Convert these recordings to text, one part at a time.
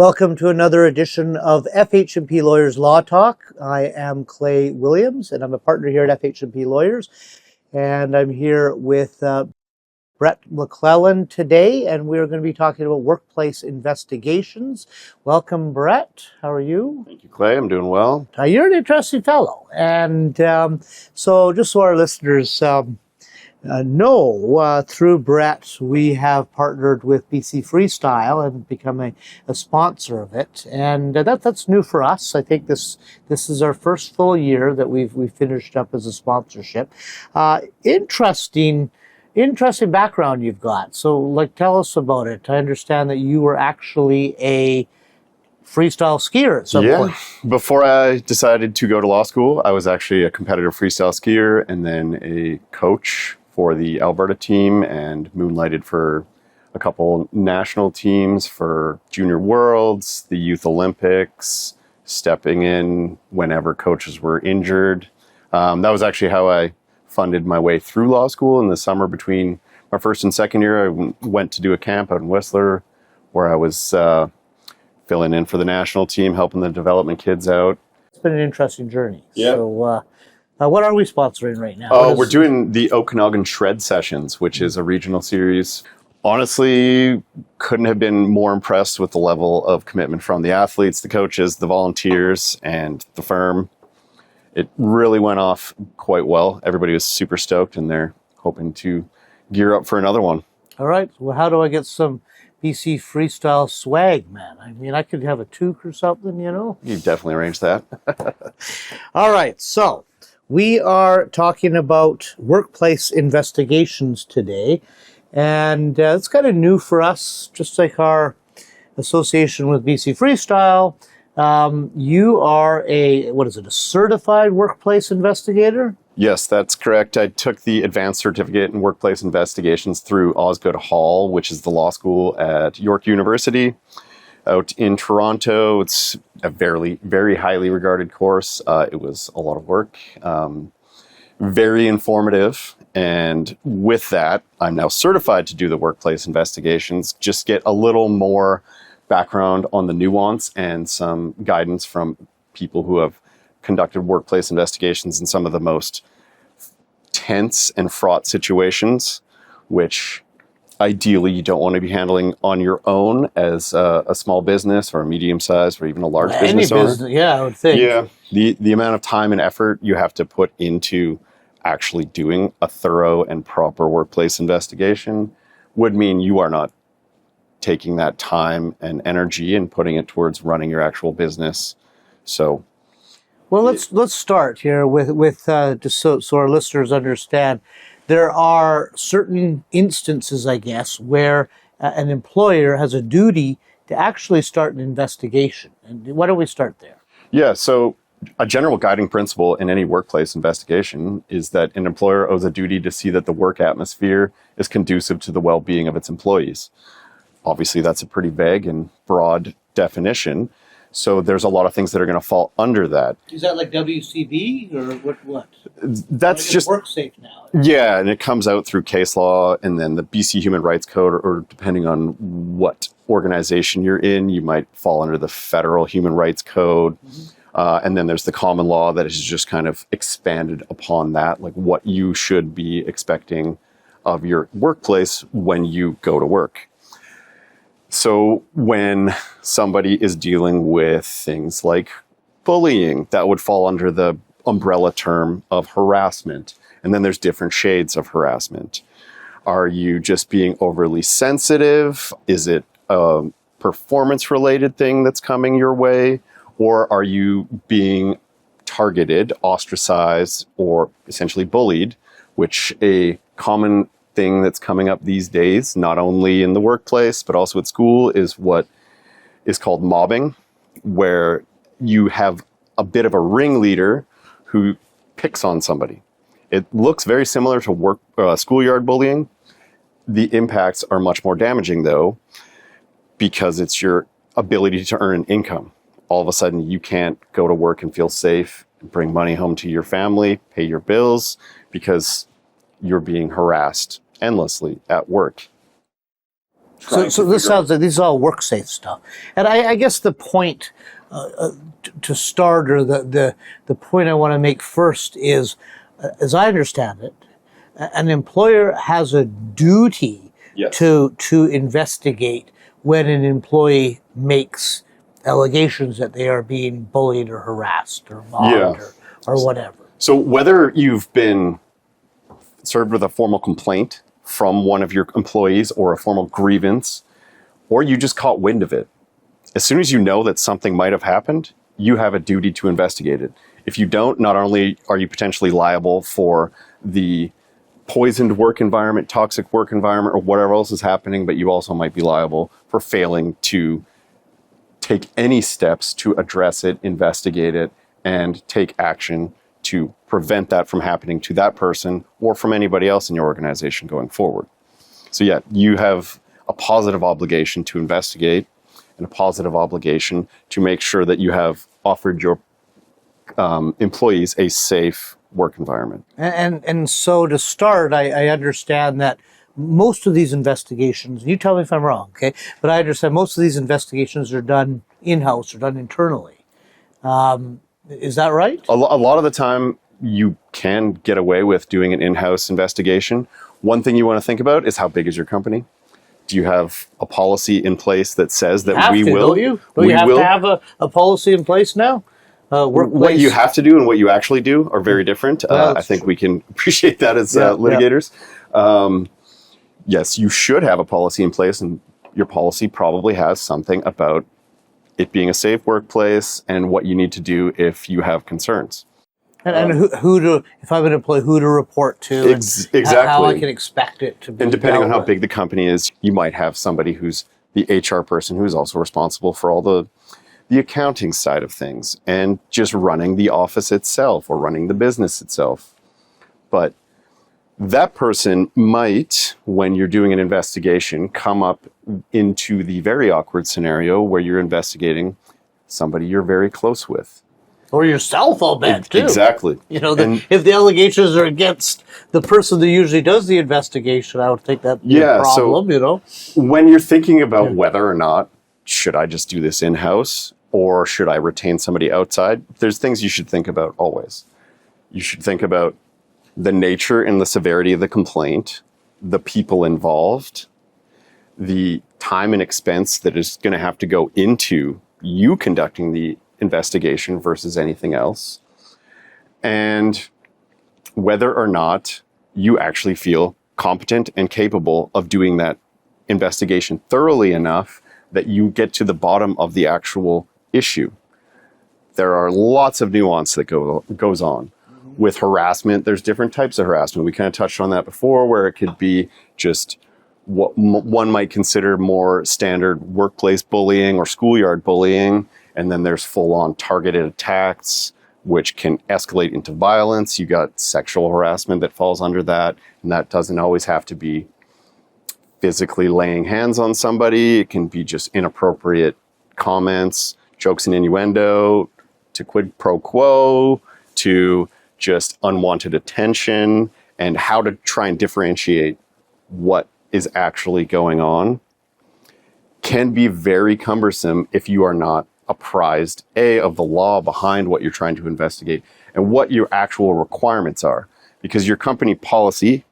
Welcome to another edition of FH&P Lawyers Law Talk. I am Clay Williams, and I'm a partner here at FH&P Lawyers. And I'm here with Brett McClelland today, and we're going to be talking about workplace investigations. Welcome, Brett. How are you? Thank you, Clay. I'm doing well. You're an interesting fellow. And so just so our listeners know, through Brett, we have partnered with BC Freestyle and become a sponsor of it. And that's new for us. I think this is our first full year that we've finished up as a sponsorship. Interesting background you've got. So, tell us about it. I understand that you were actually a freestyle skier at some point. Before I decided to go to law school, I was actually a competitive freestyle skier and then a coach for the Alberta team and moonlighted for a couple national teams for Junior Worlds, the Youth Olympics, stepping in whenever coaches were injured. That was actually how I funded my way through law school. In the summer between my first and second year, I went to do a camp out in Whistler where I was filling in for the national team, helping the development kids out. It's been an interesting journey. Yeah. So what are we sponsoring right now? Oh, we're doing the Okanagan Shred Sessions, which is a regional series. Honestly, couldn't have been more impressed with the level of commitment from the athletes, the coaches, the volunteers, and the firm. It really went off quite well. Everybody was super stoked, and they're hoping to gear up for another one. All right. Well, how do I get some BC Freestyle swag, man? I mean, I could have a toque or something, you know? You definitely arranged that. All right. So we are talking about workplace investigations today, and it's kind of new for us, just like our association with BC Freestyle. You are a certified workplace investigator? Yes, that's correct. I took the advanced certificate in workplace investigations through Osgoode Hall, which is the law school at York University out in Toronto. It's a very, very highly regarded course. It was a lot of work, very informative. And with that, I'm now certified to do the workplace investigations, just get a little more background on the nuance and some guidance from people who have conducted workplace investigations in some of the most tense and fraught situations, which ideally you don't want to be handling on your own as a small business or a medium-sized or even a large business owner. Yeah, I would think. Yeah, the amount of time and effort you have to put into actually doing a thorough and proper workplace investigation would mean you are not taking that time and energy and putting it towards running your actual business. So, well, let's start here with just so our listeners understand. There are certain instances, I guess, where an employer has a duty to actually start an investigation. And why don't we start there? Yeah. So, a general guiding principle in any workplace investigation is that an employer owes a duty to see that the work atmosphere is conducive to the well-being of its employees. Obviously, that's a pretty vague and broad definition. So there's a lot of things that are going to fall under that. Is that like WCB or what? That's just work safe now. Yeah, and it comes out through case law and then the BC Human Rights Code, or depending on what organization you're in, you might fall under the Federal Human Rights Code. Mm-hmm. And then there's the common law that is just kind of expanded upon that, like what you should be expecting of your workplace when you go to work. So when somebody is dealing with things like bullying, that would fall under the umbrella term of harassment. And then there's different shades of harassment. Are you just being overly sensitive? Is it a performance-related thing that's coming your way? Or are you being targeted, ostracized, or essentially bullied, which a common thing that's coming up these days, not only in the workplace, but also at school, is what is called mobbing, where you have a bit of a ringleader who picks on somebody. It looks very similar to schoolyard bullying. The impacts are much more damaging, though, because it's your ability to earn an income. All of a sudden, you can't go to work and feel safe, bring money home to your family, pay your bills, because you're being harassed endlessly at work. So this sounds like this is all work safe stuff, and I guess the point to start, or the point I want to make first is, as I understand it, an employer has a duty to investigate when an employee makes allegations that they are being bullied or harassed or mobbed or whatever. So whether you've been served with a formal complaint from one of your employees or a formal grievance, or you just caught wind of it, as soon as you know that something might have happened, you have a duty to investigate it. If you don't, not only are you potentially liable for the poisoned work environment, toxic work environment, or whatever else is happening, but you also might be liable for failing to take any steps to address it, investigate it, and take action to prevent that from happening to that person or from anybody else in your organization going forward. So yeah, you have a positive obligation to investigate and a positive obligation to make sure that you have offered your employees a safe work environment. And so to start, I understand that most of these investigations, you tell me if I'm wrong, okay? But I understand most of these investigations are done in-house or done internally. Is that right? A lot of the time, you can get away with doing an in-house investigation. One thing you want to think about is how big is your company? Do you have a policy in place that says that we will? Don't you? Do you have to have a policy in place now? What you have to do and what you actually do are very different. I think we can appreciate that as litigators. Yes, you should have a policy in place, and your policy probably has something about it being a safe workplace and what you need to do if you have concerns. And who to, if I'm an employee, who to report to, exactly, how I can expect it to be. And depending on how big the company is, you might have somebody who's the HR person who's also responsible for all the accounting side of things and just running the office itself or running the business itself. But that person might, when you're doing an investigation, come up into the very awkward scenario where you're investigating somebody you're very close with. Or yourself, I'll bet, too. Exactly. You know, if the allegations are against the person that usually does the investigation, I would think that'd be a problem, so you know. When you're thinking about whether or not, should I just do this in-house or should I retain somebody outside, there's things you should think about always. You should think about the nature and the severity of the complaint, the people involved, the time and expense that is going to have to go into you conducting the investigation versus anything else, and whether or not you actually feel competent and capable of doing that investigation thoroughly enough that you get to the bottom of the actual issue. There are lots of nuance that goes on. With harassment, there's different types of harassment. We kind of touched on that before, where it could be just what one might consider more standard workplace bullying or schoolyard bullying. And then there's full-on targeted attacks, which can escalate into violence. You got sexual harassment that falls under that. And that doesn't always have to be physically laying hands on somebody. It can be just inappropriate comments, jokes and innuendo, to quid pro quo, to just unwanted attention, and how to try and differentiate what is actually going on can be very cumbersome if you are not apprised, of the law behind what you're trying to investigate and what your actual requirements are. Because your company policy,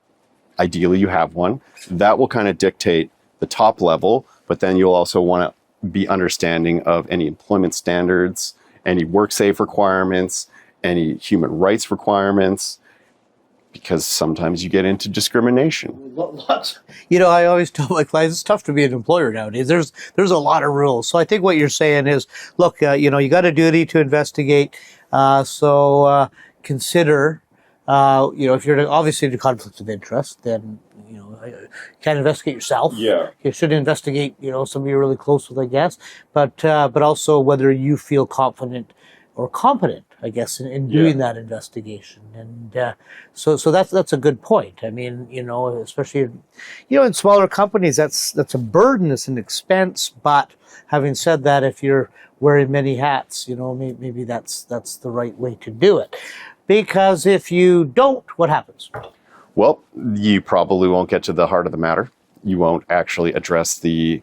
ideally you have one, that will kind of dictate the top level, but then you'll also want to be understanding of any employment standards, any work safe requirements, any human rights requirements, because sometimes you get into discrimination. You know, I always tell my clients it's tough to be an employer nowadays. There's a lot of rules. So I think what you're saying is, look, you know, you got a duty to investigate. So consider, you know, if you're obviously in a conflict of interest, then you know you can't investigate yourself. Yeah, you should investigate, you know, somebody you're really close with, I guess. But also whether you feel confident or competent, I guess, in doing that investigation. And so that's a good point. I mean, you know, especially, you know, in smaller companies, that's a burden, it's an expense. But having said that, if you're wearing many hats, you know, maybe that's the right way to do it. Because if you don't, what happens? Well, you probably won't get to the heart of the matter. You won't actually address the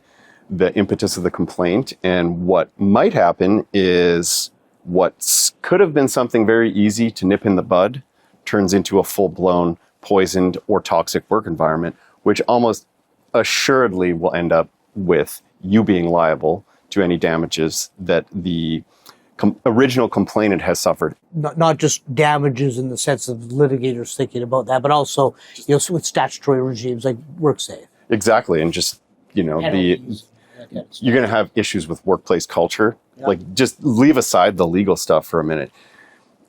impetus of the complaint. And what might happen is what could have been something very easy to nip in the bud turns into a full-blown poisoned or toxic work environment, which almost assuredly will end up with you being liable to any damages that the original complainant has suffered. Not just damages in the sense of litigators thinking about that, but also with statutory regimes like WorkSafe. Exactly, and just you're going to have issues with workplace culture. Yeah. Like, just leave aside the legal stuff for a minute.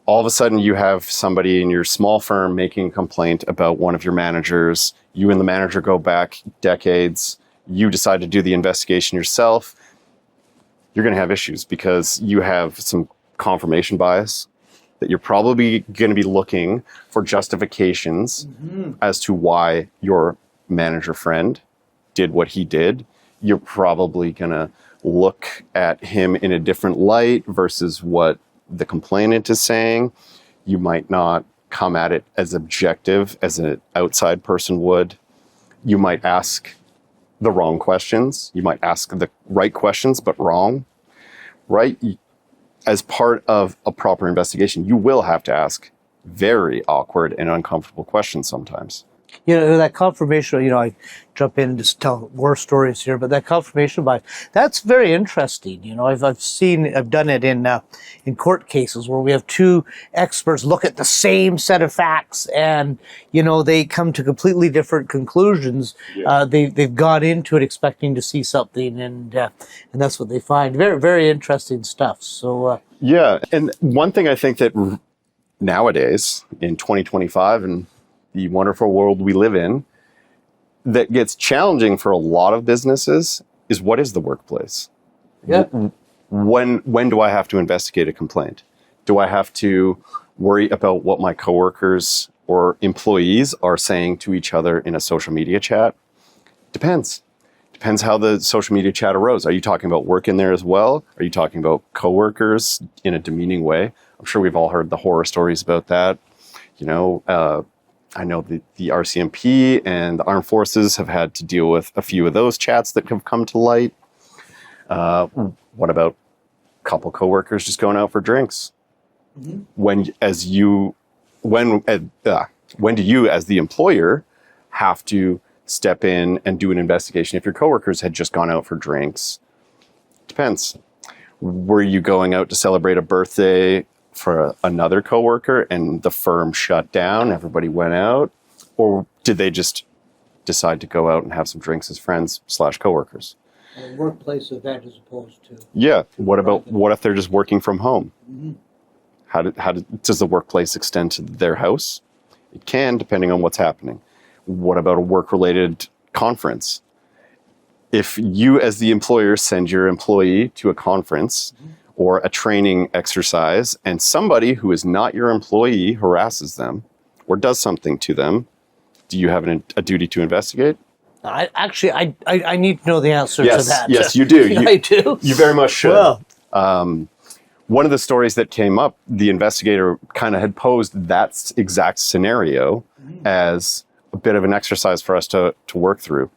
All of a sudden, you have somebody in your small firm making a complaint about one of your managers. You and the manager go back decades. You decide to do the investigation yourself. You're going to have issues because you have some confirmation bias, that you're probably going to be looking for justifications as to why your manager friend did what he did. You're probably going to look at him in a different light versus what the complainant is saying. You might not come at it as objective as an outside person would. You might ask the wrong questions. You might ask the right questions, but wrong, right? As part of a proper investigation, you will have to ask very awkward and uncomfortable questions sometimes. That confirmation, I jump in and just tell war stories here, but that confirmation bias, that's very interesting. I've done it in court cases where we have two experts look at the same set of facts and, they come to completely different conclusions. Yeah. They've gone into it expecting to see something and that's what they find. Very, very interesting stuff. So, yeah. And one thing I think that nowadays in 2025 and the wonderful world we live in, that gets challenging for a lot of businesses is, what is the workplace? Yeah. When do I have to investigate a complaint? Do I have to worry about what my coworkers or employees are saying to each other in a social media chat? Depends. Depends how the social media chat arose. Are you talking about work in there as well? Are you talking about coworkers in a demeaning way? I'm sure we've all heard the horror stories about that. I know the RCMP and the armed forces have had to deal with a few of those chats that have come to light. What about a couple coworkers just going out for drinks? Mm-hmm. When do you, as the employer, have to step in and do an investigation if your coworkers had just gone out for drinks? Depends. Were you going out to celebrate a birthday for another coworker and the firm shut down, everybody went out? Or did they just decide to go out and have some drinks as friends / coworkers? A workplace event as opposed to... Yeah. What if they're just working from home? Mm-hmm. How does the workplace extend to their house? It can, depending on what's happening. What about a work-related conference? If you, as the employer, send your employee to a conference or a training exercise, and somebody who is not your employee harasses them or does something to them, do you have a duty to investigate? I need to know the answer to that. Yes, you do. I do. You very much should. Well, one of the stories that came up, the investigator kind of had posed that exact scenario as a bit of an exercise for us to work through.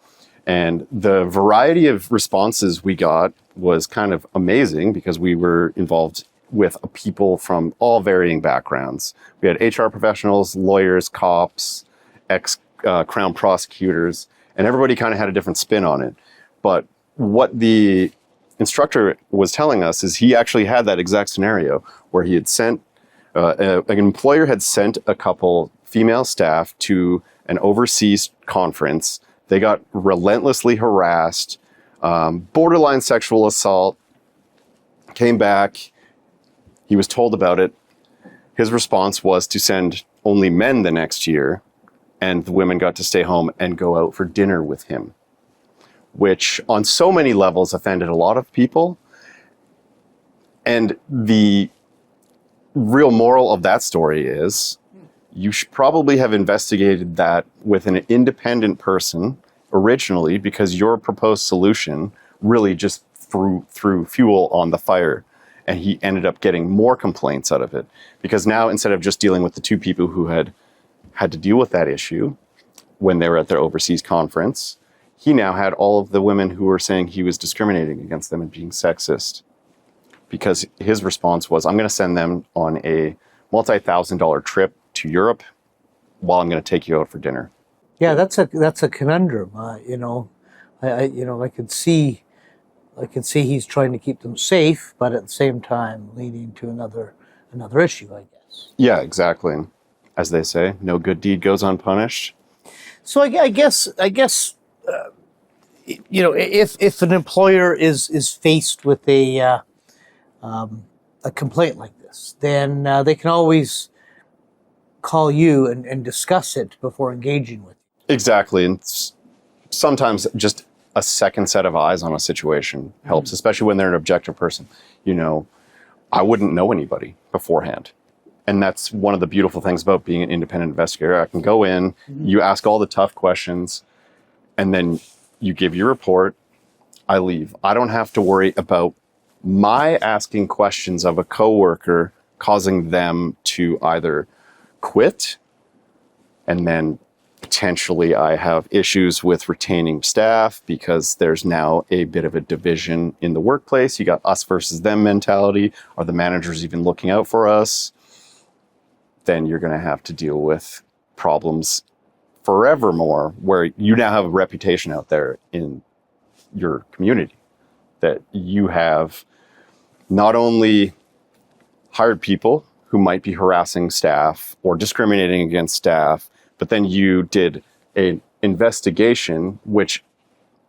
And the variety of responses we got was kind of amazing because we were involved with people from all varying backgrounds. We had HR professionals, lawyers, cops, ex-Crown prosecutors, and everybody kind of had a different spin on it. But what the instructor was telling us is he actually had that exact scenario where he had sent, an employer had sent a couple female staff to an overseas conference. They got relentlessly harassed, borderline sexual assault, came back. He was told about it. His response was to send only men the next year, and the women got to stay home and go out for dinner with him, which on so many levels offended a lot of people. And the real moral of that story is you should probably have investigated that with an independent person originally, because your proposed solution really just threw fuel on the fire. And he ended up getting more complaints out of it. Because now, instead of just dealing with the two people who had to deal with that issue when they were at their overseas conference, he now had all of the women who were saying he was discriminating against them and being sexist, because his response was, I'm going to send them on a multi-$1,000 trip to Europe while I'm going to take you out for dinner. Yeah, that's a conundrum. I could see he's trying to keep them safe, but at the same time leading to another issue, I guess. Yeah, exactly. As they say, no good deed goes unpunished. So I guess if an employer is faced with a complaint like this, then they can always call you and discuss it before engaging with you. Exactly. And sometimes just a second set of eyes on a situation helps, especially when they're an objective person. I wouldn't know anybody beforehand. And that's one of the beautiful things about being an independent investigator. I can go in, you ask all the tough questions, and then you give your report, I leave. I don't have to worry about my asking questions of a coworker causing them to either quit, and then potentially I have issues with retaining staff because there's now a bit of a division in the workplace. You got us versus them mentality. Are the managers even looking out for us? Then you're going to have to deal with problems forevermore, where you now have a reputation out there in your community that you have not only hired people who might be harassing staff or discriminating against staff, but then you did an investigation, which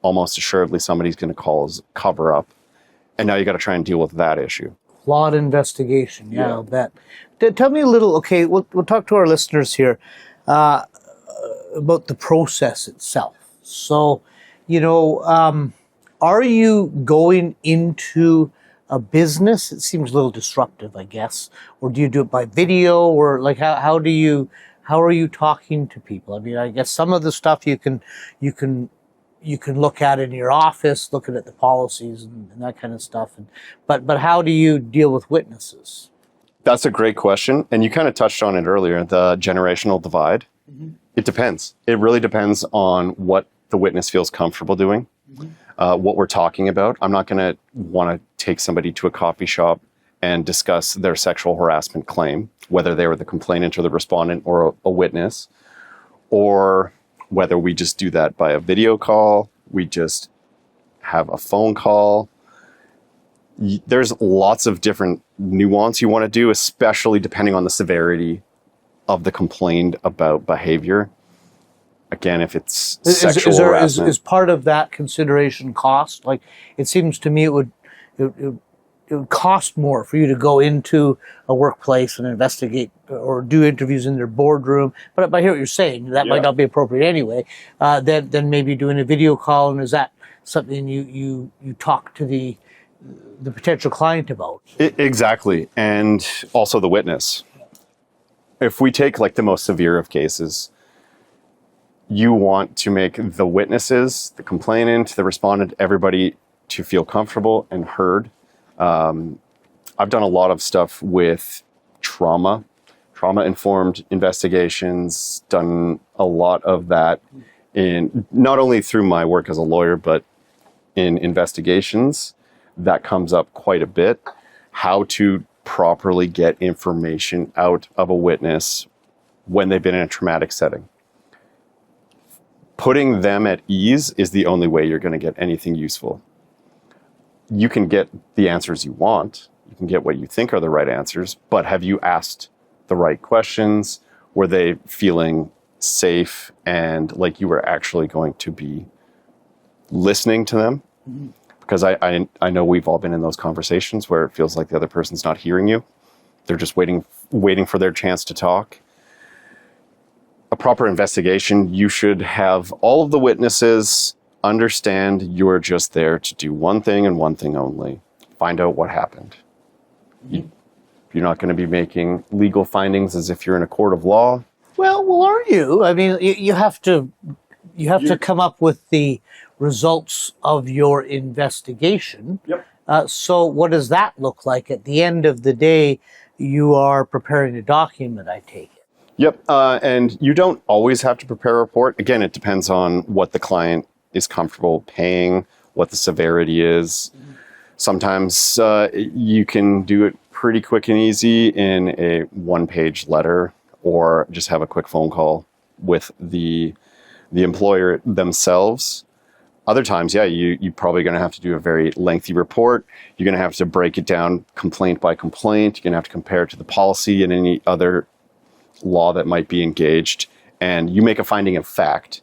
almost assuredly somebody's going to call as cover up. And now you got to try and deal with that issue. Flawed investigation. Yeah, I'll bet. Tell me a little, okay, we'll talk to our listeners here about the process itself. So, are you going into a business? It seems a little disruptive, I guess. Or do you do it by video? Or like how are you talking to people? I mean, I guess some of the stuff you can look at in your office, looking at the policies and that kind of stuff. But how do you deal with witnesses? That's a great question. And you kind of touched on it earlier, the generational divide. Mm-hmm. It depends. It really depends on what the witness feels comfortable doing, what we're talking about. I'm not going to want to take somebody to a coffee shop and discuss their sexual harassment claim, whether they were the complainant or the respondent or a witness, or whether we just do that by a video call, we just have a phone call. There's lots of different nuance you want to do, especially depending on the severity of the complained about behavior. Again, if it's sexual harassment. Is part of that consideration cost? Like, it seems to me it would cost more for you to go into a workplace and investigate or do interviews in their boardroom. But I hear what you're saying. That might not be appropriate anyway. Then maybe doing a video call. And is that something you talk to the potential client about? Exactly. And also the witness. If we take like the most severe of cases, you want to make the witnesses, the complainant, the respondent, everybody to feel comfortable and heard. I've done a lot of stuff with trauma-informed investigations, done a lot of that in not only through my work as a lawyer, but in investigations. That comes up quite a bit. How to properly get information out of a witness when they've been in a traumatic setting. Putting them at ease is the only way you're going to get anything useful. You can get the answers you want. You can get what you think are the right answers, but have you asked the right questions? Were they feeling safe and like you were actually going to be listening to them? Mm-hmm. Because I know we've all been in those conversations where it feels like the other person's not hearing you. They're just waiting for their chance to talk. A proper investigation, you should have all of the witnesses understand you're just there to do one thing and one thing only. Find out what happened. You're not going to be making legal findings as if you're in a court of law. Well, are you? I mean, you have to come up with the results of your investigation. Yep. So what does that look like? At the end of the day, you are preparing a document, I take it. Yep. And you don't always have to prepare a report. Again, it depends on what the client is comfortable paying, what the severity is. Sometimes you can do it pretty quick and easy in a one-page letter, or just have a quick phone call with the employer themselves. Other times, yeah, you're probably going to have to do a very lengthy report. You're going to have to break it down complaint by complaint. You're going to have to compare it to the policy and any other law that might be engaged. And you make a finding of fact,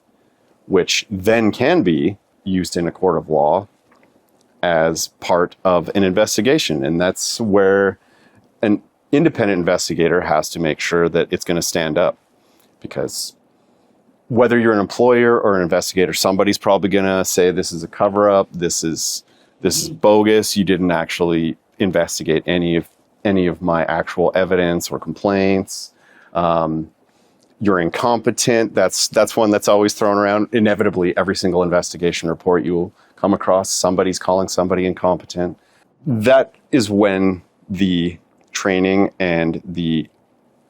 which then can be used in a court of law as part of an investigation. And that's where an independent investigator has to make sure that it's going to stand up. Because whether you're an employer or an investigator, somebody's probably going to say this is a cover-up, this is bogus, you didn't actually investigate any of my actual evidence or complaints. You're incompetent. That's one that's always thrown around. Inevitably, every single investigation report you will come across, somebody's calling somebody incompetent. That is when the training and the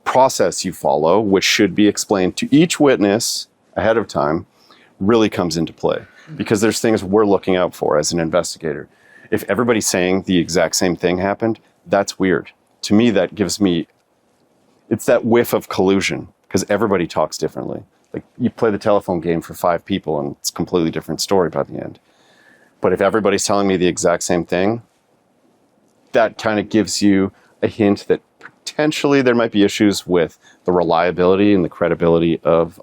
process you follow, which should be explained to each witness ahead of time, really comes into play. Because there's things we're looking out for as an investigator. If everybody's saying the exact same thing happened, that's weird. To me, that gives me, it's that whiff of collusion, because everybody talks differently. Like, you play the telephone game for 5 people and it's a completely different story by the end. But if everybody's telling me the exact same thing, that kind of gives you a hint that potentially there might be issues with the reliability and the credibility of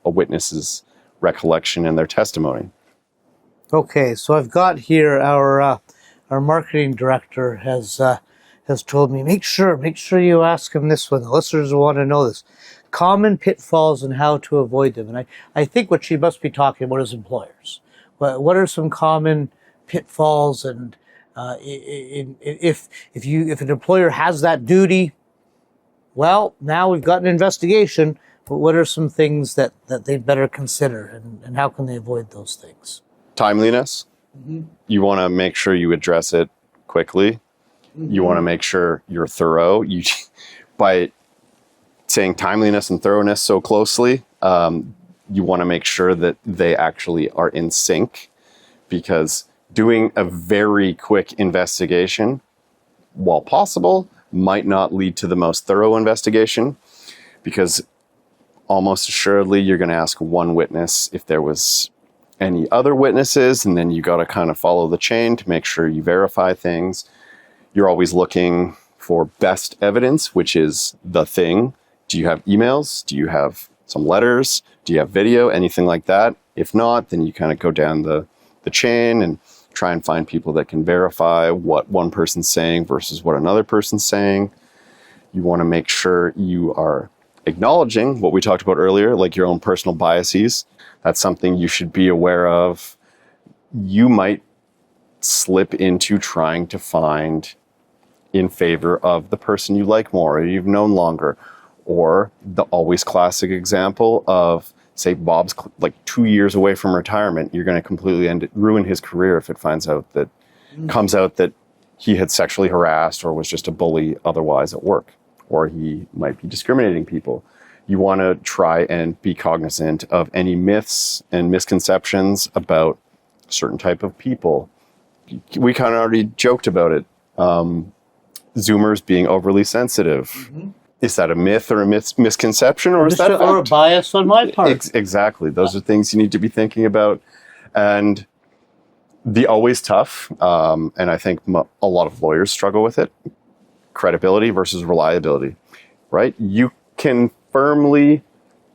a witness's recollection and their testimony. Okay, so I've got here our marketing director has told me, make sure you ask him this one. The listeners will want to know this. Common pitfalls and how to avoid them. And I think what she must be talking about is employers. What are some common pitfalls, and if an employer has that duty, well, now we've got an investigation, but what are some things that they better consider, and how can they avoid those things? Timeliness. Mm-hmm. You want to make sure you address it quickly. Mm-hmm. You want to make sure you're thorough. By saying timeliness and thoroughness so closely, you want to make sure that they actually are in sync, because doing a very quick investigation, while possible, might not lead to the most thorough investigation, because almost assuredly you're going to ask one witness if there was any other witnesses, and then you got to kind of follow the chain to make sure you verify things. You're always looking for best evidence, which is the thing. Do you have emails? Do you have some letters? Do you have video? Anything like that? If not, then you kind of go down the chain and try and find people that can verify what one person's saying versus what another person's saying. You want to make sure you are acknowledging what we talked about earlier, like your own personal biases. That's something you should be aware of. You might slip into trying to find in favor of the person you like more, or you've known longer, or the always classic example of, say, Bob's like 2 years away from retirement. You're going to completely ruin his career if it comes out that he had sexually harassed or was just a bully otherwise at work, or he might be discriminating people. You want to try and be cognizant of any myths and misconceptions about a certain type of people. We kind of already joked about it. Zoomers being overly sensitive. Mm-hmm. Is that a myth or a misconception, or is that a fact? Or a bias on my part? Exactly. Those are things you need to be thinking about. And the always tough, and I think a lot of lawyers struggle with it, credibility versus reliability, right? You can firmly,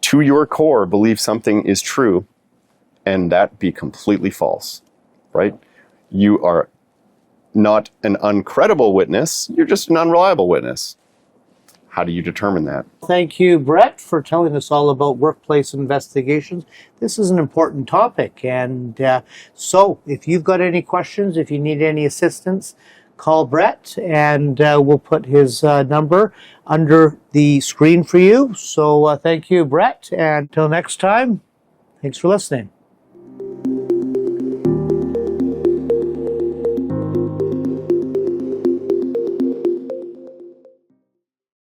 to your core, believe something is true, and that be completely false, right? You are not an uncredible witness, you're just an unreliable witness. How do you determine that? Thank you, Brett, for telling us all about workplace investigations. This is an important topic. And so if you've got any questions, if you need any assistance, call Brett, and we'll put his number under the screen for you. So thank you, Brett. And until next time, thanks for listening.